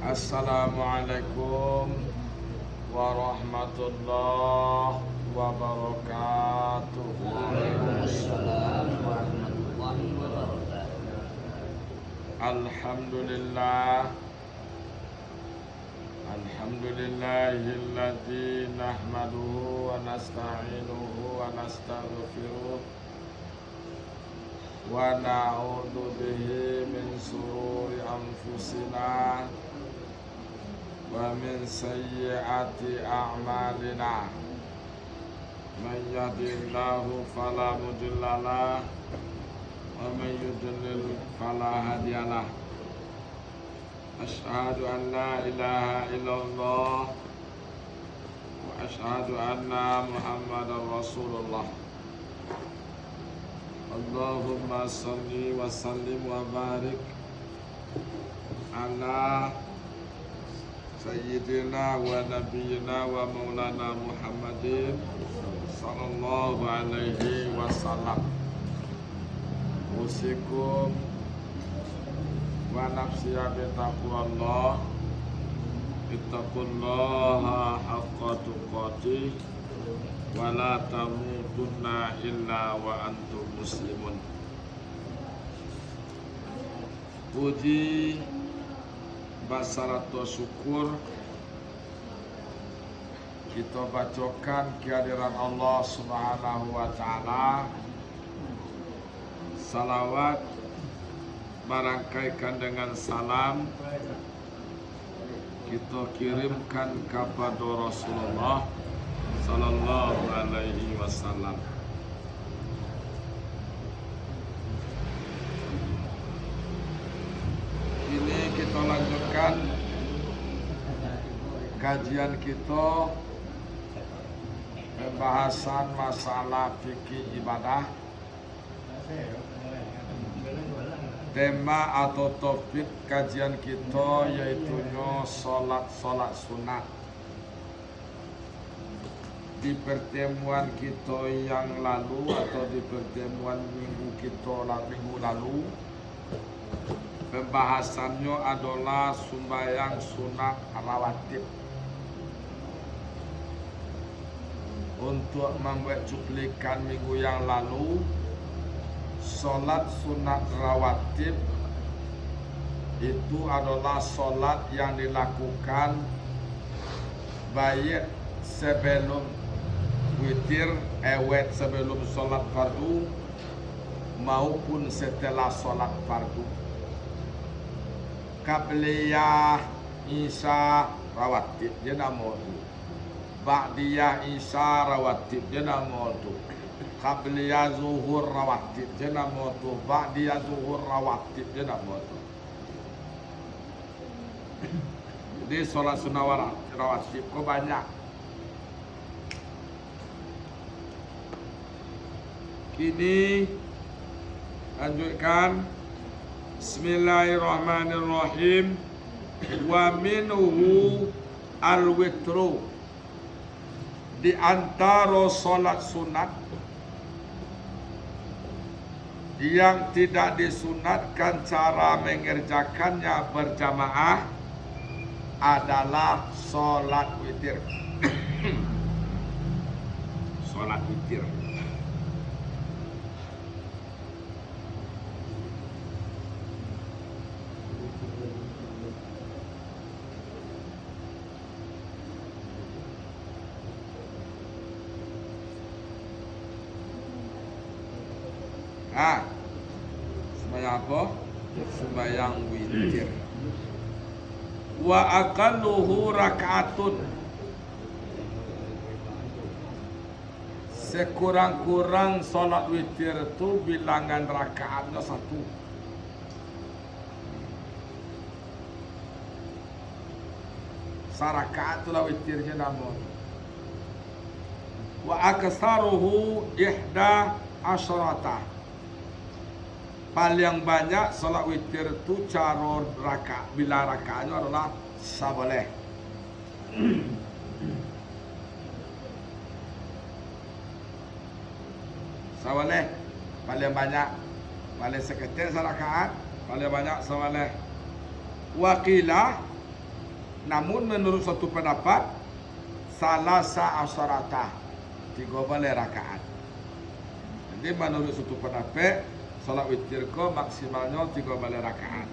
Assalamualaikum warahmatullahi wabarakatuh. Waalaikumsalam warahmatullahi wabarakatuh. Alhamdulillahilladzi nahmaduhu wa nasta'inuhu wa nastaghfiruh wa na'udzu bihi min shururi anfusina wa min sayyiati a'malina. Man yahdihillahu fala mudhillalah wa man yudlil fala hadiyalah. Asyhadu an la ilaha illallah wa asyhadu anna Muhammadar Rasulullah. Allahumma salli wa sallim wa barik ala Sayyidina wa Nabiyyina wa Maulana Muhammadin sallallahu alaihi wasallam. Usikum wa nafsiya bitaqwallah. Ittaqullaha haqqa tuqatih wa la tamutunna illa wa antum muslimun. Puji basarato syukur kita bacakan kehadiran Allah Subhanahu wa taala. Salawat barangkaikan dengan salam kita kirimkan kepada Rasulullah sallallahu alaihi wasallam. Ini kita lanjutkan kajian kita pembahasan masalah fikih ibadah. Tema atau topik kajian kita yaitunya salat sunat. Di pertemuan kita yang lalu atau di pertemuan minggu lalu, pembahasannya adalah sembahyang sunat rawatib. Untuk membuat cuplikan minggu yang lalu, sholat sunat rawatib itu adalah sholat yang dilakukan baik sebelum witir, sebelum sholat fardu maupun setelah sholat fardu. Qabliyah isya rawatib dia nama itu. Ba'diyah isya rawatib dia nama itu. Qabliyah zuhur rawatib dia nama itu. Ba'diyah zuhur rawatib dia nama itu. Jadi sholat sunnah rawatib kok banyak. Kini lanjutkan. Bismillahirrahmanirrahim. Wa minhu al-witru. Di antara sholat sunat yang tidak disunatkan cara mengerjakannya berjamaah adalah sholat witir. Sholat witir. Sembahyang apa? Sembahyang witir. Wa aqalluhu rak'atun. Sekurang-kurang sholat witir itu bilangan rakaatnya 1. Sarakaat itulah witirnya namun. Wa aksaruhu ihda asyarata. Paling banyak salat witir itu cara rakaat, bila rakaatnya adalah 11. Sawaleh paling banyak, paling seketir sarakaat, paling banyak sawaleh. Waqilah Namun menurut satu pendapat salasa asharata 13 rakaat. Jadi menurut satu pendapat salat witir ko maksimalnya 13 rakaat.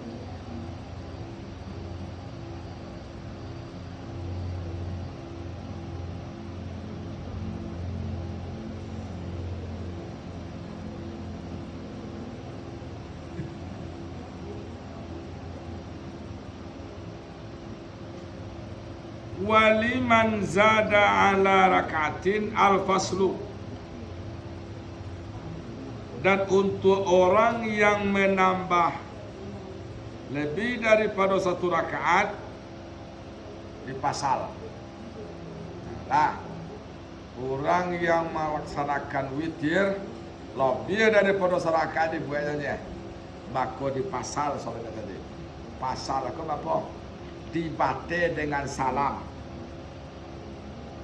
Waliman zada ala rakaatin al-faslu. Dan untuk orang yang menambah lebih daripada 1 rakaat dipasal. Nah, orang yang melaksanakan witir lebih daripada 1 rakaat dibuatnya, maka dipasal soalnya tadi. Pasal aku apa? Dibate dengan salam.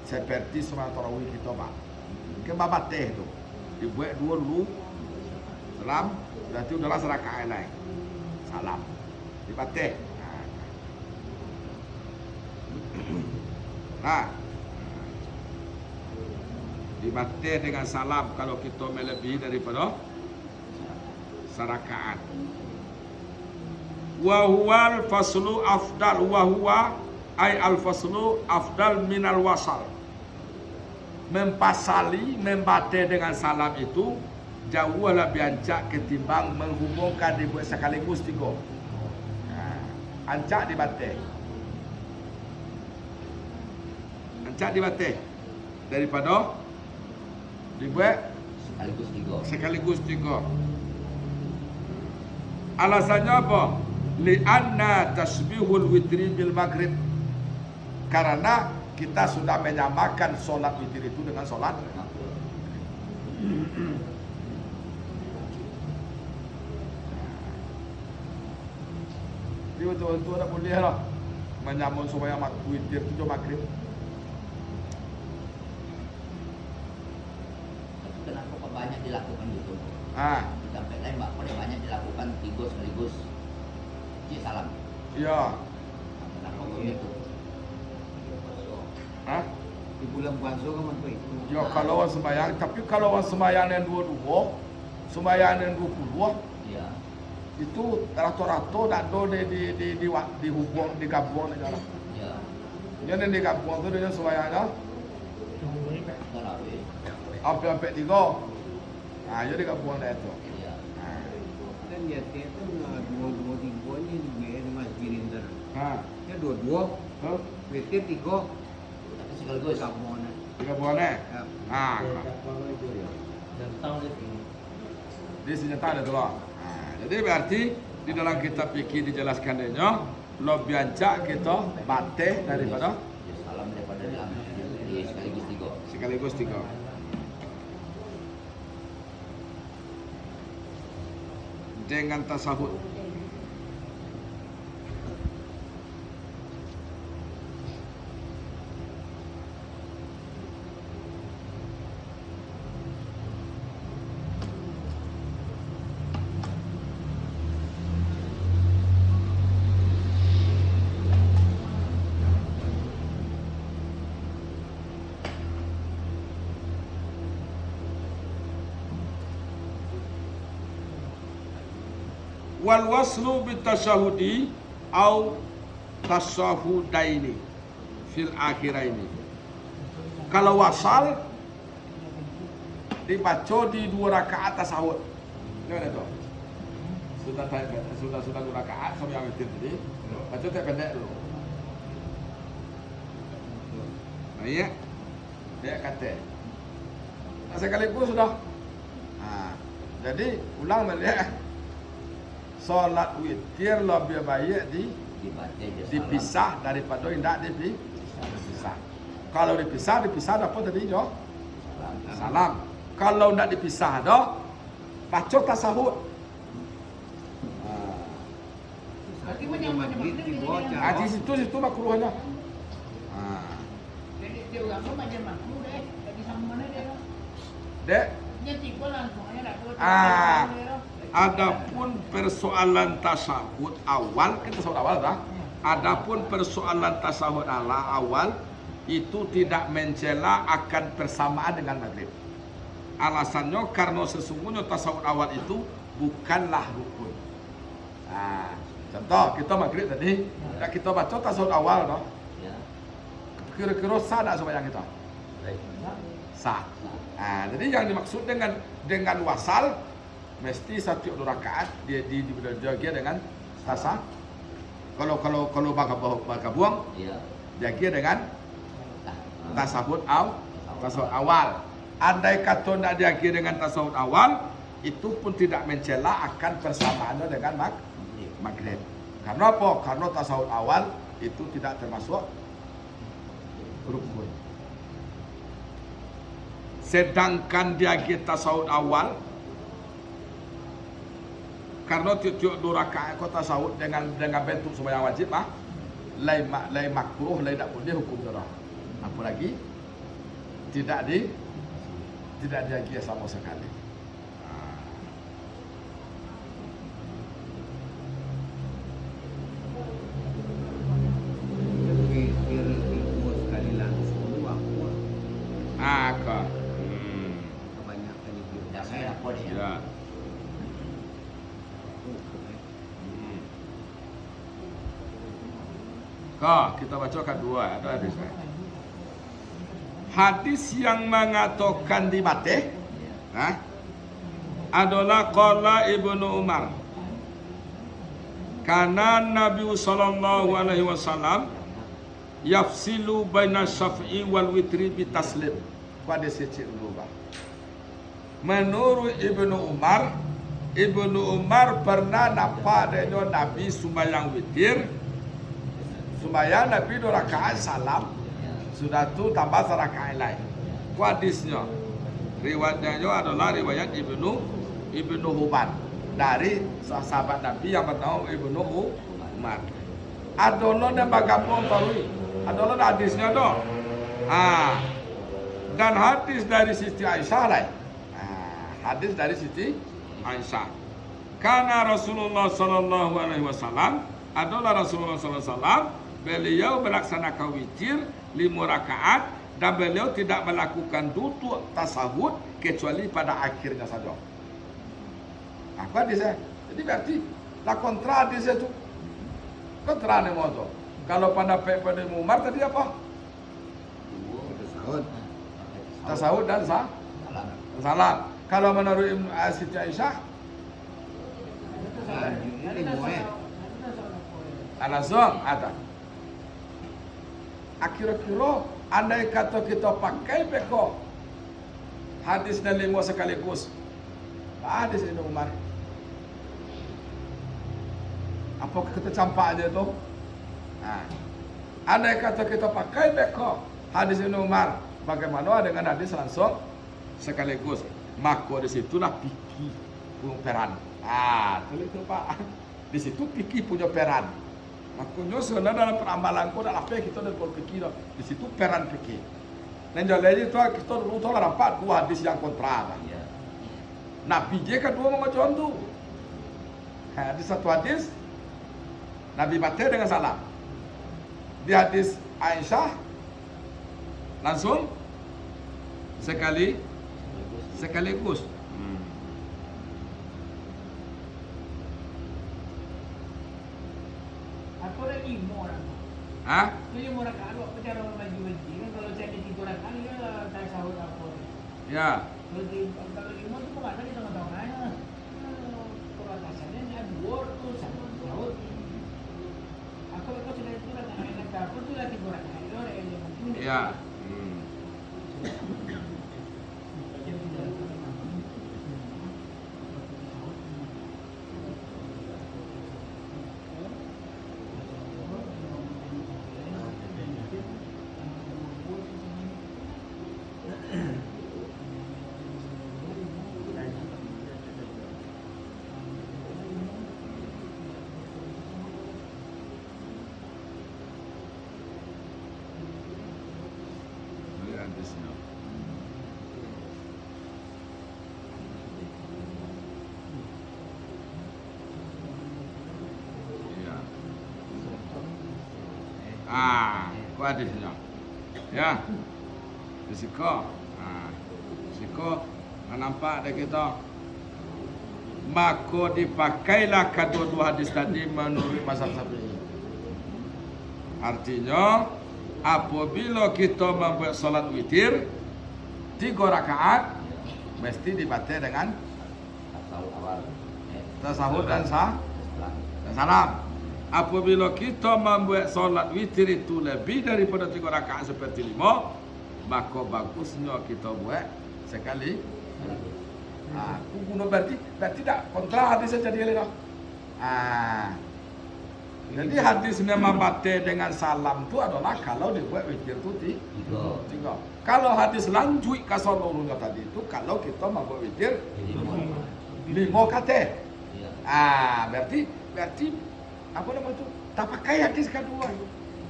Seperti sholat tarawih kita, Pak. Kita bate itu. Dibuat 2 dulu. Salam, berarti udahlah 1 rakaat lain. Salam. Dibate. Nah. Dibate dengan salam kalau kita melebihi daripada 1 rakaat. Wa huwal faslu afdal wa huwa ay al faslu afdal minal wasal. Mempasali, membate dengan salam itu jauh lebih ancak ketimbang menghubungkan dibuat sekaligus 3. Ancak dibate. Ancak dibate daripada dibuat sekaligus 3. Alasannya apa? Li'anna tasbihul witri bil maghrib. Karena kita sudah menyamakan sholat witir itu dengan sholat Jadi betul-betul ada boleh lah menyambung supaya witir itu maghrib. Kenapa kok banyak dilakukan gitu? Di tempat lain boleh banyak dilakukan 3 sekaligus. Ji salam. Iya. Kenapa begitu? Di bulan puasa kan mantu itu. Ya kalau orang sembahyang, tapi kalau orang sembahyang yang 22, sembahyang yang 22, Iya. itu rata-rata tak ada dihubung, digabung aja lah. Iya. Yang digabung tu dia sembahyangnya Tarawih. sampai 3. Jadi digabung dah itu. Iya. Dan dia itu 2-2 ini di masjid Indra. Ya 2-2, Huh? witir 3, Tapi sekaligus. kamu na. Digabung eh. Ya. Dia senjata ada tu lah. Jadi berarti di dalam kitab fikih dijelaskan dia lebih ancak kita bate daripada Ya, salam daripada dalam di sekaligus 3. sekaligus 3. Dengan tasahud. Wal waslu bitasyahudi au tasyahudaini fil akhiraini. Kalau wasal dibaca di 2 rakaat tasahud. Gimana tu? Sudah 2 rakaat sampai yang witir tadi. Baca tak pendek dulu. Nah, iya. Dia kata. Nah, sekaligus sudah. Jadi ulang balik. Solat witir lebih baik dipisah daripada tidak dipisah. Kalau dipisah dapat tadi jo salam. Kalau tidak dipisah dah baca tasahud. Berarti masjid di bawah Di situ makruhnya. Jadi dia orang tu macam makruh deh, jadi sama mana dia? Dek, Dia tiba langsung aja dah. adapun persoalan tasahud awal, kita tasahud awal dah. Adapun persoalan tasahud awal itu tidak mencela akan persamaan dengan maghrib. Alasannya karena sesungguhnya tasawuf awal itu bukanlah rukun. Nah, contoh kita maghrib tadi, kita baca tasawuf awal, no? Kira-kira sah tak sembahyang kita? Sah. Nah, jadi yang dimaksud dengan wasal mesti satu rakaat dia dijaga dengan tasah. Kalau baka buang, jaga dengan tasawuf awal. Andai kata nak diakhiri dengan tasawuf awal, itu pun tidak mencela akan persamaannya dengan maghrib. Karena apa? Karena tasawuf awal itu tidak termasuk rukun. Sedangkan diakhiri tasawuf awal, karena tiap dua rakaat kau tasawuf dengan bentuk sembahyang wajib lain makruh, lain tak boleh hukum darah. Apalagi tidak diagia sama sekali. Sekali langsung waktu Kak. kebanyakan itu. Dasarnya apa dia? Ya. Kak, kita baca kedua ada hadis. Hadis yang mengatakan di mati adalah qala Ibnu Umar. Karena Nabi sallallahu alaihi wasallam yafsilu baina syaf'i wal witri bi taslim. Pada secik dulu, Bang. Menurut Ibnu Umar pernah nampak adanya Nabi sembahyang witir. Sembahyang Nabi 2 rakaat salam. Sudah tu tambah rakaat lain. Hadisnya riwayatnya adalah riwayat Ibnu Huban dari sahabat Nabi yang bernama Ibnu Umar. Adono dan bagapun tahu. Adono hadisnya dong. Dan hadis dari Siti Aisyah lain. Hadis dari Siti Aisyah. Karena Rasulullah sallallahu alaihi wasallam adalah Rasulullah sallallahu alaihi wasallam beliau melaksanakan witir 5 rakaat dan beliau tidak melakukan duduk tasahud kecuali pada akhirnya saja. Apa dia? Jadi berarti la kontra di situ. Kontra nih moto. Kalau pada Umar tadi apa? Tasahud dan salam. Kalau menurut Siti Aisyah langsung ada. Kira-kira andai kata kita pakai beko hadis dan 5 sekaligus, hadis Ibnu Umar, apakah kita campak aja tu? Andai kata kita pakai beko hadis Ibnu Umar, bagaimana dengan hadis langsung sekaligus? Maka di situlah fikih punya peran. Tulis tu Pak. Di situ fikih punya peran. Makanya sebenarnya dalam peramalan dalam apa kita dalam fikih di situ peran fikih. Dan jadi itu kita dulu tahu dapat 2 hadis yang kontra. Nabi je kedua mengajuan tu. Di satu hadis Nabi baca dengan salam. Di hadis Aisyah langsung sekaligus. Aku ada 5 orang. Itu 5 orang kalau apa cara maju-maju kan kalau jadi 3 orang kali ya saya sahur apa. Ya. Kalau 5 itu bukan ada di tengah-tengahnya. Kalau dasarnya ada 2 tu satu sahur. Aku sudah itu lah enak apa tu lagi 3 orang kali orang yang mungkin. Ya. Ku hadisnya. Ya. Risiko. Risiko nampak dek kita. Maka dipakailah kedua-dua hadis tadi menurut mazhab Syafi'i. Artinya apabila kita membuat salat witir 3 rakaat mesti dibaca dengan tasawuf dan salam. Apabila kita membuat salat witir itu lebih daripada 3 rakaat seperti 5, maka bagusnya kita buat sekali. Guna berarti tak kontra hadis saja dia dah. Jadi hadis memang batal dengan salam tu adalah kalau dibuat witir tu 3. Kalau hadis lanjut ke seluruhnya tadi itu kalau kita membuat witir 5 kata. Berarti apa nama tu? Tak pakai hadis kedua.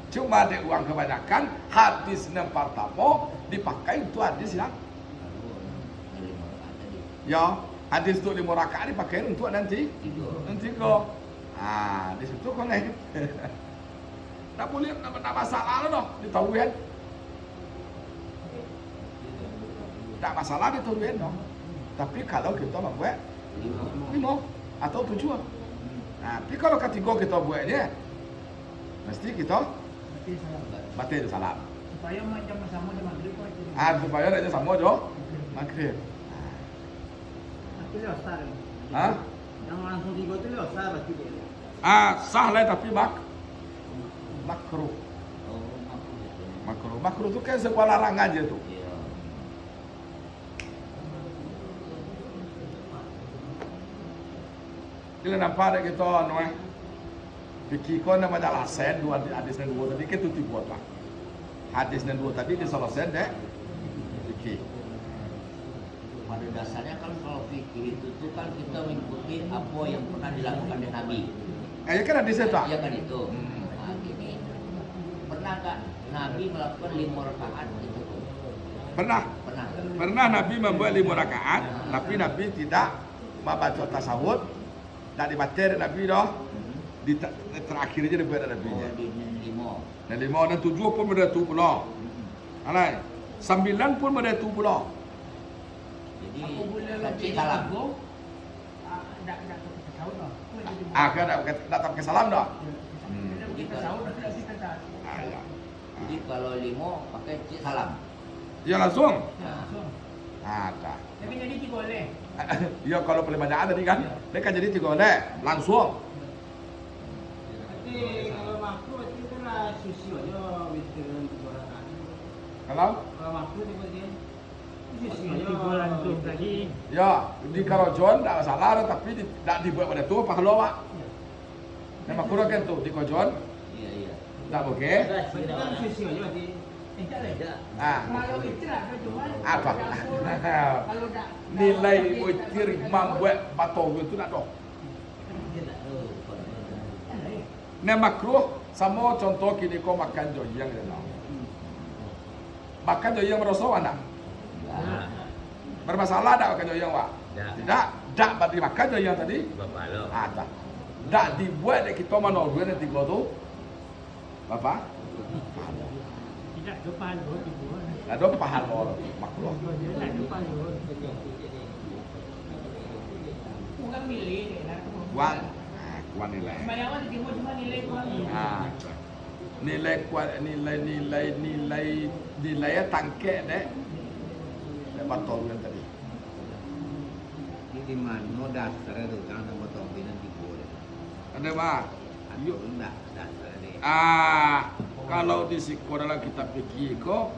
Cuma ada uang kebanyakan hadis yang pertama dipakai untuk hadis yang ya, hadis tu 5 rakaat dipakai untuk nanti 3. Di situ kau naik. Tak boleh, tak masalah lah ditahu kan. Tak masalah ditahu kan. Tapi kalau kita membuat 5 atau 7. Tapi kalau ketiga kita buatnya, mesti kita batal salam. Supaya macam sama dengan maghrib. Supaya ada sama jo maghrib. Itu sah. Yang langsung 3 itu sah berarti dia. Sah lah tapi makruh. Makruh tu kan sebuah larangan je tu. Bila nampak ada kita fikir kau nama jalan sen dua hadis dan 2 tadi kita tu buat lah. Hadis dan 2 tadi diselesaikan deh. Fikir. Pada dasarnya kan kalau fikih itu kan kita mengikuti apa yang pernah dilakukan oleh Nabi. Ya kan hadis itu. Iya kan itu. Gini, pernah tak Nabi melakukan 5 rakaat itu? Pernah Nabi membuat 5 rakaat, tapi Nabi tidak membaca tasawuf. Tak dibaca Nabi dah. Di terakhir je dia buat Nabi-nya. Dan 5 dan 7 pun benda tu pula. Alai. 9 pun benda tu pula. Jadi salam. Tak tahu dah. Tak pakai salam dah. Kita tahu dah kita tak. Jadi kalau 5 pakai cik salam. Ya langsung. Tak. Tapi jadi 3 boleh. Ya kalau paling banyak tadi kan. Dia kan jadi 3 boleh langsung. Tapi kalau makruh itu lah sisi aja witir 3 rakaat. Kalau makruh dia sisi aja 3 langsung tadi. ya di karajon tak masalah tapi tak dibuat pada tu pahala Pak. Memang kurang kan tu di karajon. Iya. Tak boleh. Berarti kan sisi aja berarti. Kalau itu lah cuma Apa? kalau tak Nilai witir membuat batal itu tak ada. Nah makruh sama contoh kini kau makan joyang je lah. Makan joyang merasa mana? Bermasalah tak makan joyang Pak? Tidak. Tak berarti makan joyang tadi? Tak. Tak dibuat dek kita mana 2 dan 3 tu. Bapak? tidak depan Ada pahala makruh. tidak depan kurang milih lah. Kuan nilai. Sembayangan timur cuma nilai kurang. Nilai tangkek dek. Dek batal yang tadi. Ini di mana dasarnya tu jangan sama tompinan di boleh. Ada Pak? Yuk enggak dasarnya. Kalau di siko dalam kitab fikih ko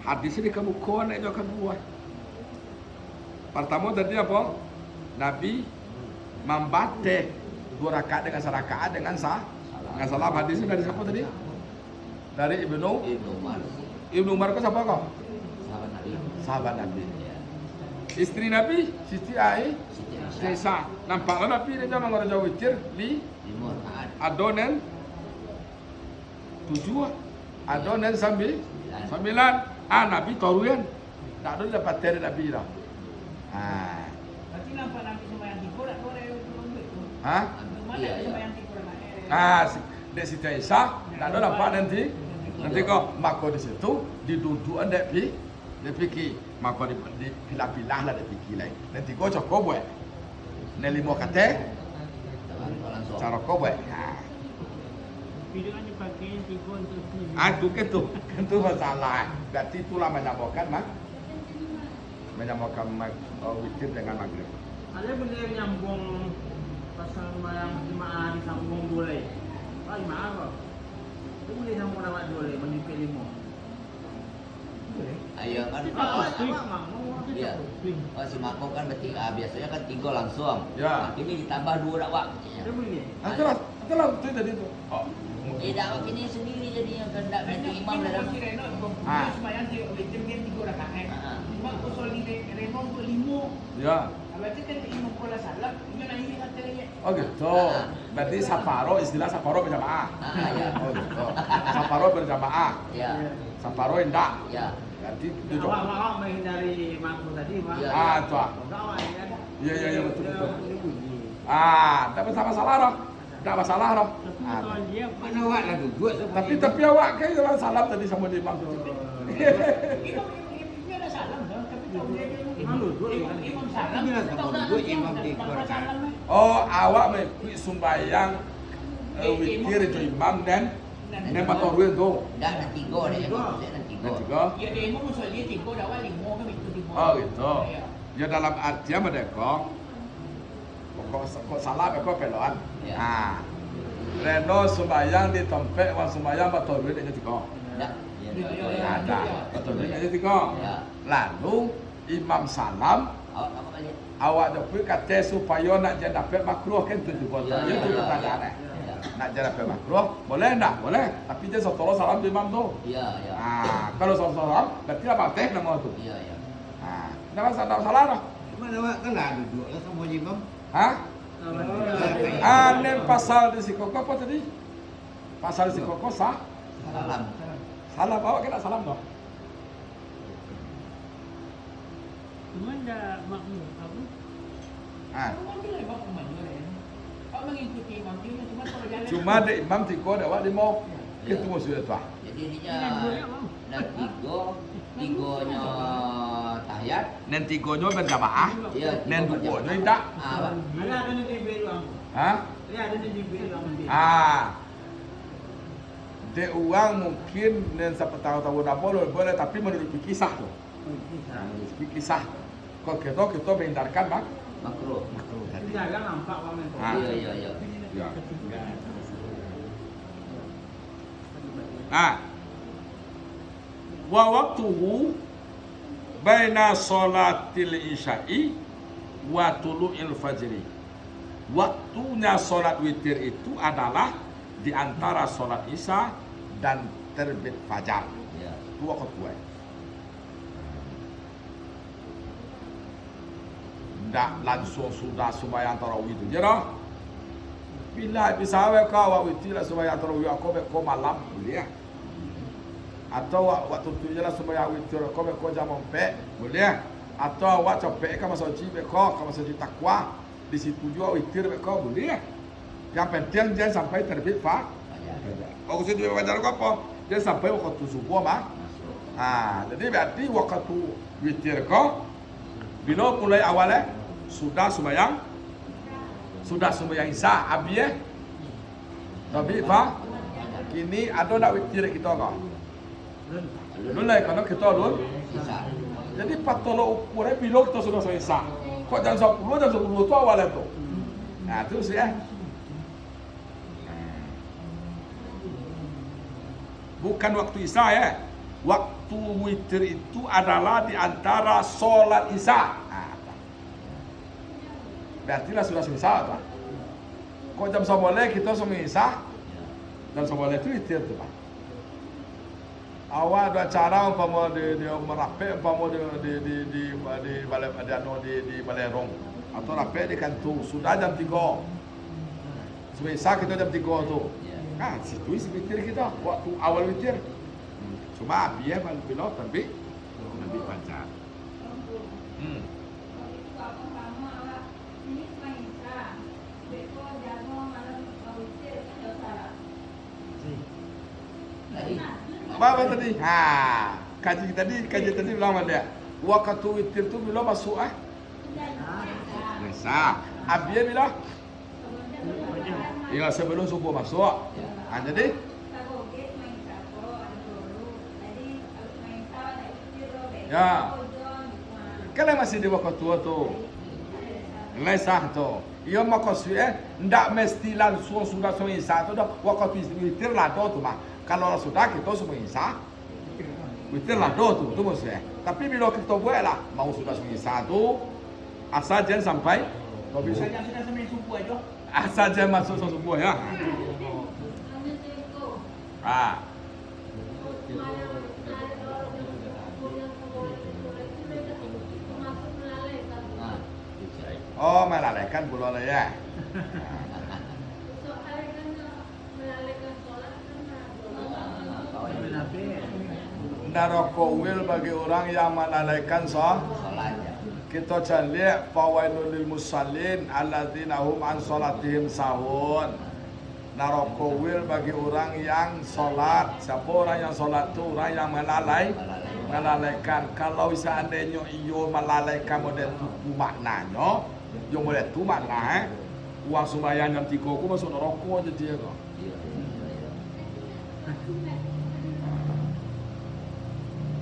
hadis ini kamu kau nak jawab kedua. Pertama tadi apa? Nabi membaca 2 rakaat dengan 1 rakaat dengan salam. Hadisnya dari siapa tadi? Dari Ibnu Umar ko siapa kau? Sahabat Nabi. Istri Nabi Siti Aisyah. Nampaklah Nabi dia jangan ngora jauh witir li 5 rakaat. adonen 7 adonen 9. Nabi taruhan. Tak ada dapat dari Nabi dah. Berarti nampak nanti sembahyang 3 tak boleh itu. Hah? Mana sembahyang 3 nak. Dek Siti Aisyah Tak ada nampak nanti. Nanti kok maka di situ didudukan dek piki. Maka di pilah-pilah lah dek piki lain. Nanti kau cakap buat. Nelimo kate. Cara kau buat. Video kan dipakai tiga untuk sini. Itu masalah. Berarti itulah menyamakan witir dengan maghrib. Ada benar nyambung pasal yang jemaah disambung boleh. Oh, jemaah kok. Itu boleh sambung nama boleh menipil limo. Boleh. Ayo kan. Iya. Oh, si Mako kan berarti biasanya kan 3 langsung. Ya. Ini ditambah 2 dakwah. Ada boleh. Itulah itu tadi itu. Oh. Dakwah ini sendiri jadi yang kehendak berarti imam dalam. Semayang di witir kan 3 rakaat. Cuma usul ni Reno untuk 5. Ya. Berarti kan imam kula salam, ini nak ini katanya. Oh gitu. Berarti saparo istilah saparo berjamaah. Ya. Oh gitu. Saparo berjamaah. Ya. Saparo enggak. Ya. Berarti duduk. Awak menghindari makmum tadi, Pak. Ya. Itu. Awak ya kan. Iya betul. Tak masalah roh. Tak masalah roh. Mana awak lah duduk. Tapi awak kan orang salam tadi sama di imam tu. Ini ada salam dah, tapi tahu dia imam salam. Bila sama duduk imam di salam. Oh, awak mengikuti sembahyang witir itu imam dan matorwil tu. Dan 3 deh, maksudnya 3. Tiga. Ya dia imam usul dia 3 dakwah 5 kan itu 5. Oh gitu. Ya dalam artian mereka kok salah kok peloan. Ya. Reno sembahyang di tempat orang sembahyang matorwil ini tiga. Ada. Matorwil ini tiga. Ya. Lalu imam salam Apa kali? awak dapat kata supaya nak jadi dapat makruh kan tu juga. Ya, Itu ya, pertanyaan. ya. Nak jadi dapat makruh boleh enggak? Boleh. Tapi dia satu salam di imam tu. Iya, ya. Kalau satu salam berarti apa teh nama tu. Iya, ya. Nama salah dah. Mana awak kan lah duduk lah sama imam. Hah? Pasal di sikoko apa tadi? Pasal di sikoko sah? Salam. Salam awak kena salam dong. Cuma dah makmum apa? Cuma dia imam umumnya. Kau mengikuti imam dia cuma kalau jalan. Cuma de imam tiga de awak lima. Itu maksudnya tu. Jadi dia dan 3-nya tahiyat. Nen tigonya berjamaah. Iya. Nen duanya tidak. Ada nanti beruang. Hah? Ya ada nanti beruang. De uang mungkin nen siapa tahu apa boleh tapi menurut kisah tu. Menurut kisah. Kok kita menghindarkan Makruh. tadi. Jangan nampak wamen. Iya. Ya. Wa waqtuhu baina salatil isya'i wa tulu'il fajri. Waktunya salat witir itu adalah di antara salat isya dan terbit fajar. Ya. Itu waktu tua. Ndak langsung sudah sembahyang tarawih itu. Jadi bila bisa kau awak witir sembahyang tarawih aku malam boleh. Atau waktu tu je lah sembahyang witir kau jam 4 boleh. Atau awak capek ke masa uji kau ke masa uji takwa di situ juga witir kau boleh. Yang penting jangan sampai terbit fajar. Kau situ fajar kau apa? Jangan sampai waktu subuh mah. Jadi berarti waktu witir kau bila mulai awalnya sudah sembahyang isya habis tapi kini ada nak witir kita kau. Belum lah kalau kita belum. Jadi patolo ukurnya bila kita sudah selesai. Kok jam 10 tu awalnya tu. Itu sih bukan waktu isya ya. Waktu witir itu adalah di antara solat isya. Berarti lah sudah selesai Pak. Kok jam 11 kita semua isya. Jam 11 itu witir tu Pak. Awak ada acara umpama dia merapik umpama di Balerong atau rapik di kantung sudah jam 3. Semasa kita jam 3 tu. Situ isi witir kita waktu awal witir. Cuma biar bila terbit fajar. Apa tadi? Kaji tadi bilang apa dia? Waktu witir tu bila masuk Nisa. Abia bila? Ya sebelum subuh masuk. Jadi ya. Kalau masih di waktu tua tu. Nisa tu. Ia maksud ndak mesti langsung sudah semua Isa tu dah waktu witir lah tu mah. Kalau sudah kita semua Isa. Witir lah tu maksudnya. Tapi bila kita buat lah mau sudah semua Isa tu asal jangan sampai Bisa yang sudah sampai subuh aja. asal jangan masuk subuh ya. Oh, melalaikan pula lah ya. Narokowil bagi orang yang melalaikan Sholat ya. kita cari fawailul lil musallin alladzina hum an salatihim sahun. Narokowil bagi orang yang sholat. Siapa orang yang sholat tu? Orang yang melalaikan. Kalau seandainya iyo melalaikan model tu maknanya, yang model tu makna uang sembahyang jam 3 aku masuk neraka aja dia kok.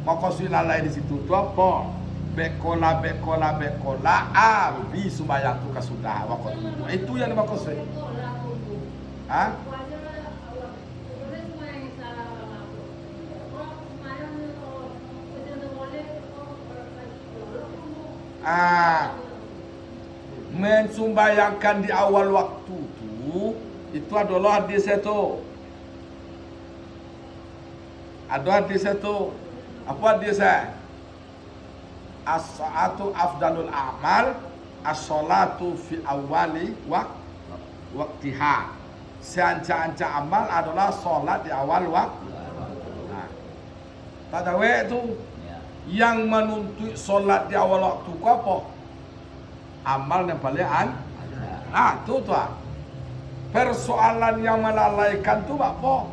Maka si lalai di situ tu apa? Bekola, abi sembahyang tu kasudah waktu itu. Itu yang dimaksud. Mensumbayangkan di awal waktu itu adalah hadis itu. Ada hadis itu. Apa hadisnya? As-salatu afdalul amal, as-salatu fi awali waktiha. Seanca-anca amal adalah solat di awal waktu. Tadawe itu yang menuntut solat di awal waktu ku apa? Amal yang paling itu tuh. Persoalan yang melalaikan tu apa?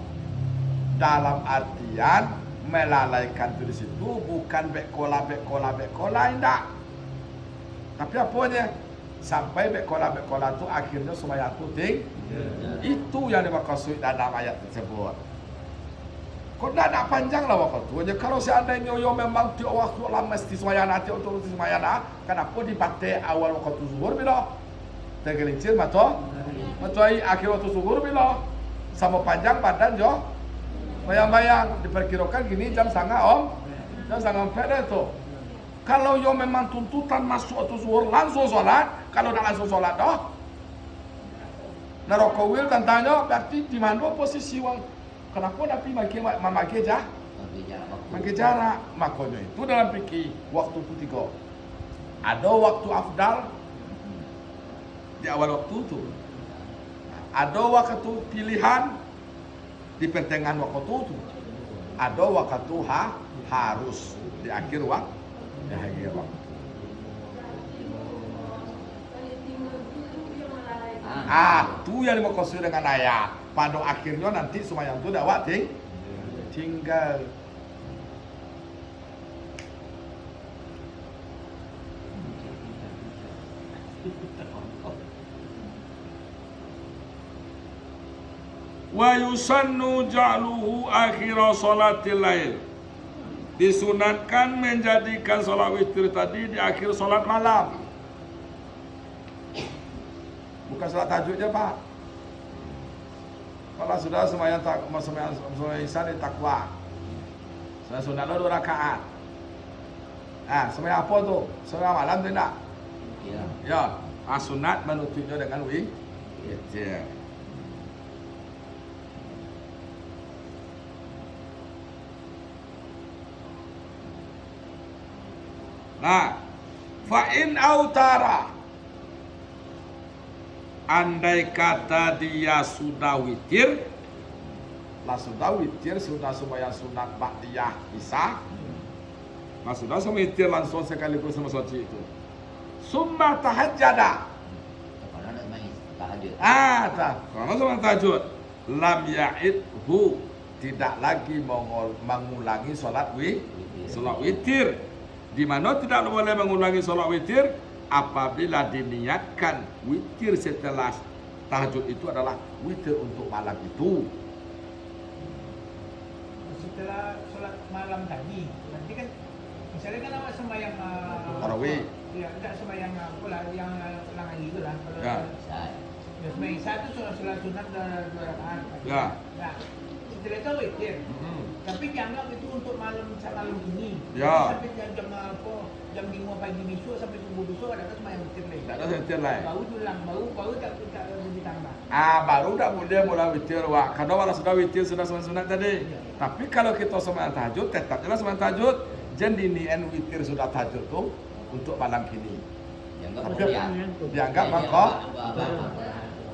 Dalam artian melalaikan tu di situ bukan bekola indah. Tapi apanya? Sampai bekola tu akhirnya semua tu itu yang dimaksud dalam ayat tersebut. Kok tidak panjang lah waktu tu. Kalau seandainya yo memang tiap waktu lah mesti semayana tiap waktu semayana, kenapa dibatik awal waktu zuhur bila? Tergelincir matoi akhir waktu zuhur bila? Sama panjang badan jo. Bayang-bayang diperkirakan gini jam sangat jam sangat pada itu. Kalau yo memang tuntutan masuk waktu zuhur langsung sholat, kalau tidak langsung sholat dah. Narokowil tantanya berarti di mana posisi wang? Kenapa Nabi memakai jarak? Makanya itu dalam fikih waktu ketiga. Ada waktu afdal di awal waktu itu. Ada waktu pilihan di pertengahan waktu itu. Ada waktu harus di akhir waktu. Itu yang dimaksud dengan ayat. Pada akhirnya nanti semua yang itu dakwah tinggal. Wa yusannu ja'luhu akhira salatil lail. Disunatkan menjadikan salat witir tadi di akhir salat malam. Bukan salat tahajudnya, Pak. Kalau sudah semuanya Isya di takwa. Sudah sunatnya 2 rakaat. Semuanya apa tuh? Semuanya malam tidak? Ya. Sunat menutupnya dengan witir. Nah, fa'in autara, andai kata dia sudah witir, sudah sembahyang sunat ba'diyah Isya, sudah semua witir langsung sekaligus sama soci itu. Summa tahajjada. Karena sama tahajud. Lam ya'idhu tidak lagi mengulangi sholat witir. Di mana tidak boleh mengulangi sholat witir apabila diniatkan witir setelah tahajud itu adalah witir untuk malam itu. Setelah sholat malam tadi, nanti kan misalnya kan awak sembahyang Tarawih. Ya, tidak sembahyang pula yang ulangan itu lah. Kalau Ya. ya sembahyang satu sholat sunat 2 rakaat. Ya. Nah, setelah itu witir. Tapi dianggap itu untuk malam ini. Ya. Sampai jam 5 pagi besok sampai subuh besok ada sembahyang witir lagi. Tak ada witir lain. Baru ulang, baru tak ditambah. Baru tak boleh mulai witir wak. Karena kalau sudah witir sudah sunat tadi. Ya. Tapi kalau kita sembahyang tahajud, tetapnya sembahyang tahajud. Jadi nien witir sudah tahajud tu untuk malam kini. Dianggap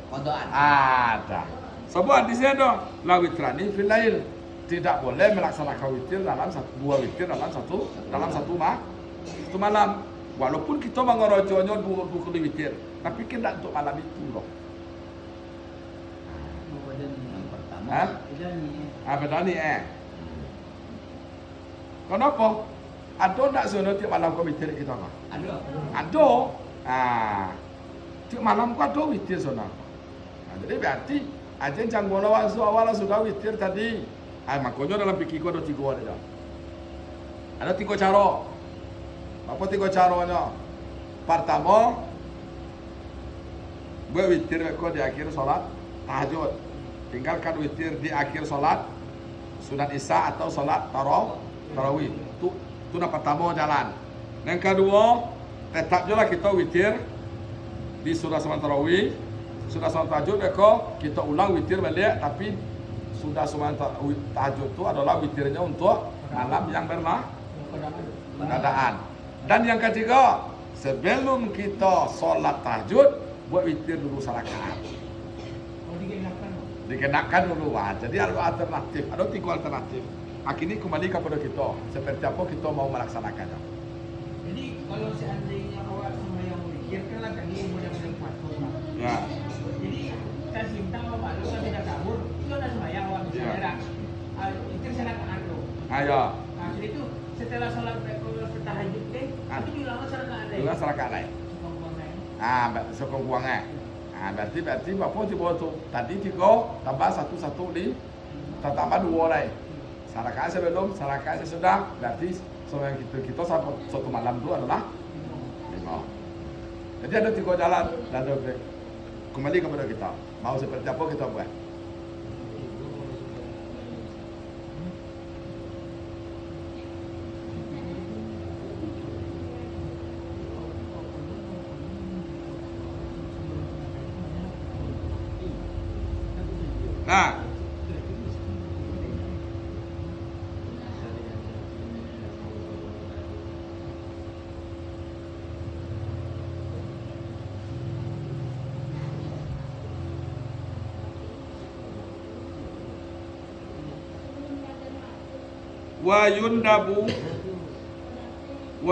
Kodoan. ada. Sebab di sini ada la witrani fil lail. Tidak boleh melaksanakan witir dalam dua witir dalam satu malam. Walaupun kita mengorojonya dua kali witir, tapi tidak untuk malam itu loh. Yang pertama. Beda ni Kenapa? Ada tak sunat tiap malam kau witir kita kan? Ada. Tiap malam kau ada witir sunat. Jadi berarti aja jangan awal sudah witir tadi. Makanya dalam fikih kau ada 3 ada. Ada 3 cara. Apa 3 caranya? Pertama, buat witir kau di akhir solat tahajud. Tinggalkan witir di akhir solat sunat isya atau solat tarawih. Itu yang pertama jalan. Yang kedua, tetap juga kita witir di sudah solat tarawih, sudah solat tahajud kita ulang witir balik, tapi sudah solat tahajud itu adalah witirnya untuk malam yang berkenaan. Dan yang ketiga, sebelum kita solat tahajud, buat witir dulu rakaat. Dikenakan dulu. Jadi ada alternatif, ada 3 alternatif. Ini kembali kepada kita, seperti apa kita mau melaksanakannya. Jadi kalau seandainya awak sembahyang witir kan lah tadi mulai patuh. Ya. Jadi saya cinta awak malu kan tidak sahur, itu ada sembahyang awak misalnya dah. Witir saya nak tu. Ayo. Nah, jadi itu setelah sholat tahajud deh, tapi diulang rakaat lain. Ulang rakaat lain. Sokong buangnya. Berarti apa tiba tu? Tadi 3 tambah 1 tambah 2 lain. Rakaat sebelum, rakaat sesudah, berarti sembahyang kita satu malam itu adalah 5. Jadi ada 3 jalan dan kembali kepada kita. Mau seperti apa kita buat. Nah, wa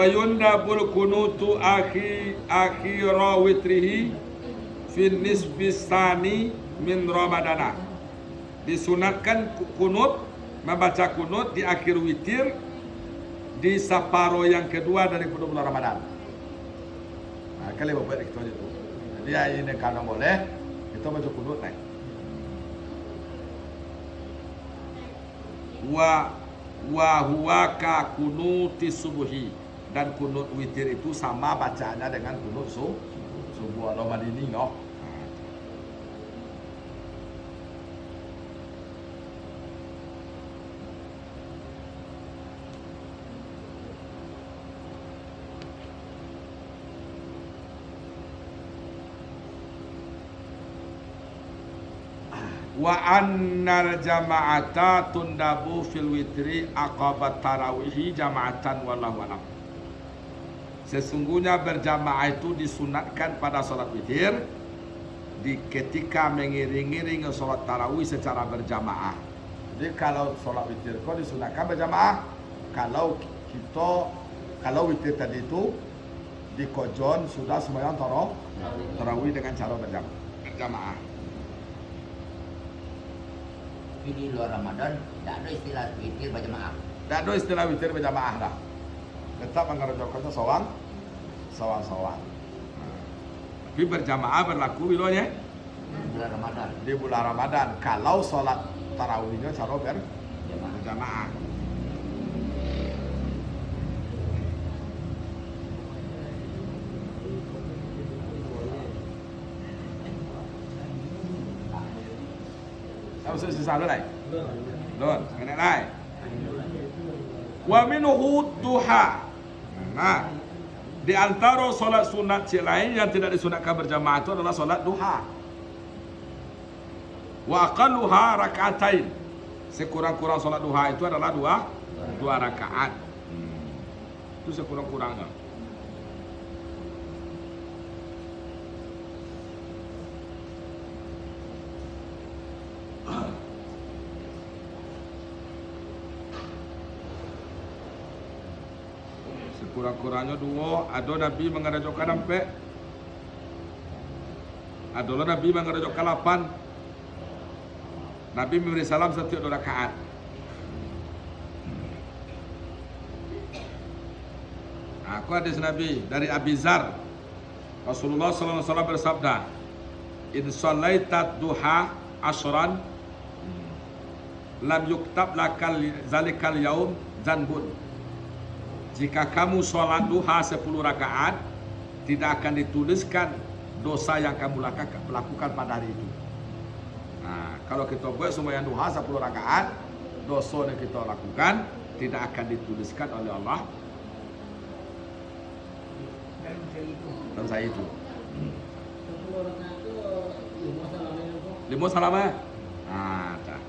yundabul kunutu akhira witrihi fin nisbis tsani min ramadana. Disunatkan kunut, membaca kunut di akhir witir di separuh yang kedua dari bulan Ramadan. Kalau bapak itu aja tuh. Jadi ini kalau boleh kita baca kunut nih. Wa huwa ka kunuti subuhi, dan kunut witir itu sama bacaannya dengan kunut subuh Ramadan ini no. Wa annal jama'ata tundabu fil witri aqabat tarawihi jama'atan wallahu a'lam. Sesungguhnya berjamaah itu disunatkan pada salat witir di ketika mengiring-iring salat tarawih secara berjamaah. Jadi kalau salat witir kok disunatkan berjamaah, kalau witir tadi itu di kojon sudah sembahyang tarawih dengan cara berjamaah. Tapi di luar Ramadan tidak ada istilah witir berjamaah. Tak ada istilah witir berjamaah dah. Tetap mengerjakannya sowan. Tapi berjamaah berlaku bilanya Bulan Ramadan. di bulan Ramadan. Kalau sholat tarawihnya cara Jamaah. berjamaah. Sao sisa nữa này? Rồi, cái này này. Wa minhu duha. Nah, di antara solat sunat lain yang tidak disunatkan berjamaah itu adalah solat duha. Wa aqalluha rak'atain. Sekurang-kurang solat duha itu adalah dua rakaat. Itu sekurang-kurangnya. Sekurang-kurangnya dua. Ada Nabi mengerjakan sampai. Adalah Nabi mengerjakan 8. Nabi memberi salam setiap 2 rakaat. Aku hadis Nabi dari Abi Zar. Rasulullah SAW bersabda, "In shallaitat duha ashran lam yuktab lakal zalikal yaum zanbun." Jika kamu sholat duha 10 rakaat, tidak akan dituliskan dosa yang kamu lakukan pada hari itu. Nah, kalau kita buat sembahyang duha 10 rakaat, dosa yang kita lakukan tidak akan dituliskan oleh Allah dalam saya itu. 5 salamah. Nah, dah.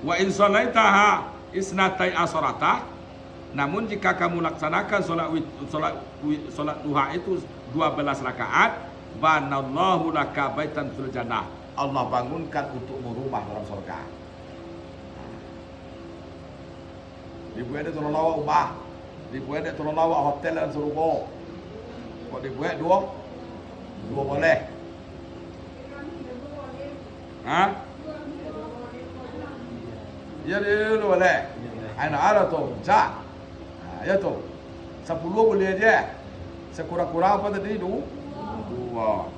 Wa in shalaitaha isnatai asharata, namun jika kamu laksanakan solat duha itu 12 rakaat, banallahu laka baitan fil jannah. Allah bangunkan untukmu rumah dalam surga. Dibuat dia tolong lawa rumah, dibuat dia tolong lawa hotel dan surga. Kok dibuat dua boleh. Ha? Ya dia boleh. Anak ada tu, cak. Ya tu. 10 boleh aja. Sekurang-kurang apa tadi tu? 2.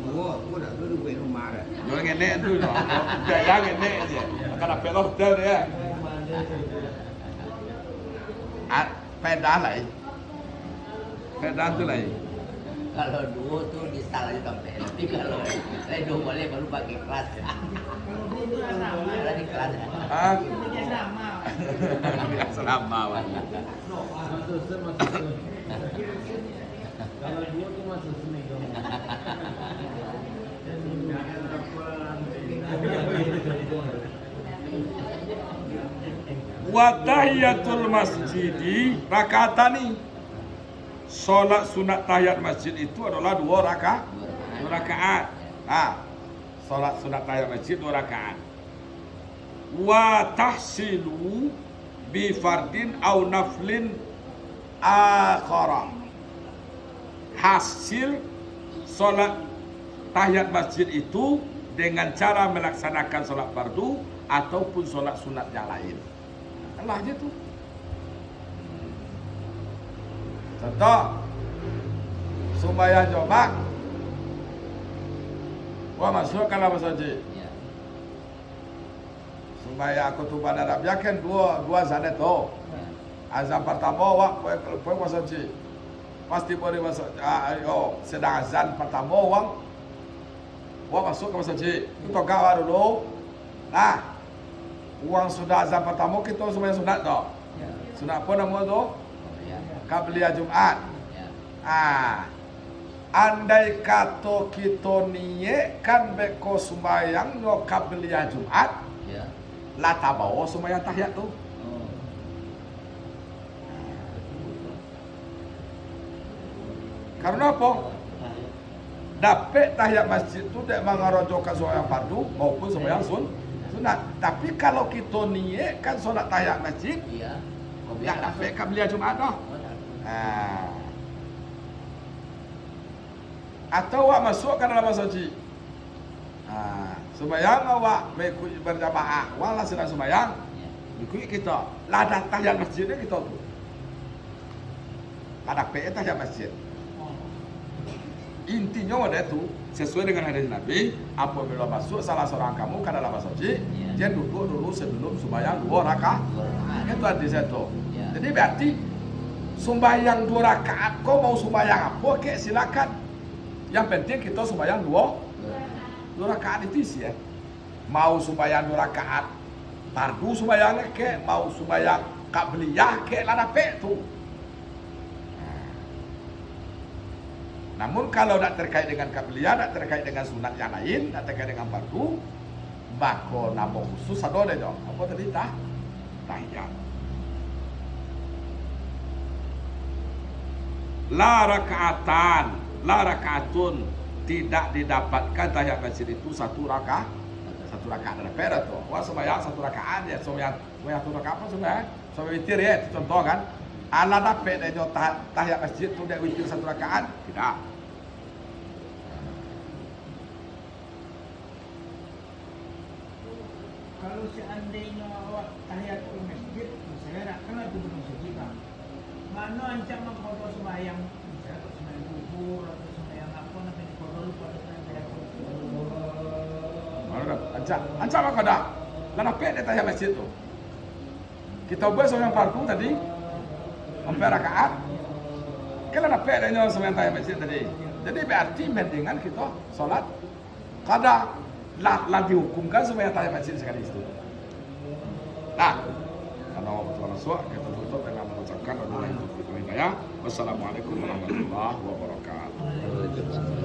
Gua dah dulu buat rumah dah. Jangan ngenek tu loh. Jangan ngenek aja. Akan dapat hotel dia. Pedah lah. Pedah tu lah. Kalau dua tuh di style aja sampai. Tapi kalau dua boleh baru pakai kelas. Kalau di kelas. Ah, Dia sama. selama wan. Kalau dua tu masuk sini dong. Wa tahiyatul masjidi rakaatani. Salat sunat tahiyat masjid itu adalah 2 rakaat. Nah, salat sunat tahiyat masjid 2 rakaat. Wa tahsilu bi fardin aw naflin akhara. Hasil salat tahiyat masjid itu dengan cara melaksanakan salat fardu ataupun salat sunat yang lain. Allah aja tuh. Contoh, sembahyang Jumat, wah masuk kalau masjid. Ya. Sembahyang aku tu pada Arabia kan dua azan itu. Azan pertama wah poin masjid. Pasti boleh masuk. Sedang azan pertama wah masuk ke masjid. Kita gawa dulu. Nah, uang sudah azan pertama kita sembahyang sunat tu. Ya. Sunat apa nama tu? Ya. Qabliyah Jumat. Ya. Andai kata kita niat kan beko sembahyang no Qabliyah Jumat, Ya. lata bawa sembahyang tahiyat tu. Oh. Karena apa? Dapat tahiyat masjid tu dek mengarojokan sembahyang fardu maupun sembahyang sunat. Tapi kalau kita niat kan solat tahiyat masjid, Iya. ya dapat Qabliyah Jumat dah. Atau awak masuk ke dalam masjid. Sembahyang awak mengikuti berjamaah, wala sedang sembahyang, ikuti kita. Lah datang yang masjidnya kita tu. Ada PE tahiyat masjid. Intinya ada itu sesuai dengan hadis Nabi, apabila masuk salah seorang kamu ke dalam masjid, dia duduk dulu sebelum sembahyang 2 rakaat. Itu hadis itu. Jadi berarti sembahyang 2 rakaat, kau mau sembahyang apa kek silakan. Yang penting kita sembahyang 2 rakaat itu sih ya. Mau sembahyang 2 rakaat fardu sembahyangnya kek, mau sembahyang qabliyah kek lah dapat tu. Namun kalau tak terkait dengan qabliyah, tak terkait dengan sunat yang lain, tak terkait dengan fardu, maka nama khusus ada deh dong. Apa tadi tahiyat. La rakaatun, tidak didapatkan tahiyat masjid itu 1 rakaat. 1 rakaat ada pera tuh. Wah sembahyang 1 rakaat ya, sembahyang 1 rakaat apa sembahyang? Sembahyang witir ya, itu contoh kan. Ala dapat dia tahiyat masjid tu dia witir 1 rakaat? Tidak. Kalau seandainya awak tahiyat ke masjid, misalnya nak kena tu belum sejikan. Mana ancaman kalau sembahyang, misalnya kalau sembahyang kubur atau sembahyang apa nanti kalau pada sembahyang Mana ancam apa dah? Lah dapat dia tahiyat masjid tu. Kita buat sembahyang fardu tadi 4 rakaat. Kalau dapat dia sembahyang tahiyat masjid tadi. Jadi berarti mendingan kita solat qada. Lah dihukumkan sembahyang tahiyat masjid sekali itu. Nah, karena waktu masuk kita tutup dengan mengucapkan wabillahi taufiq wal hidayah. Wassalamualaikum warahmatullahi wabarakatuh.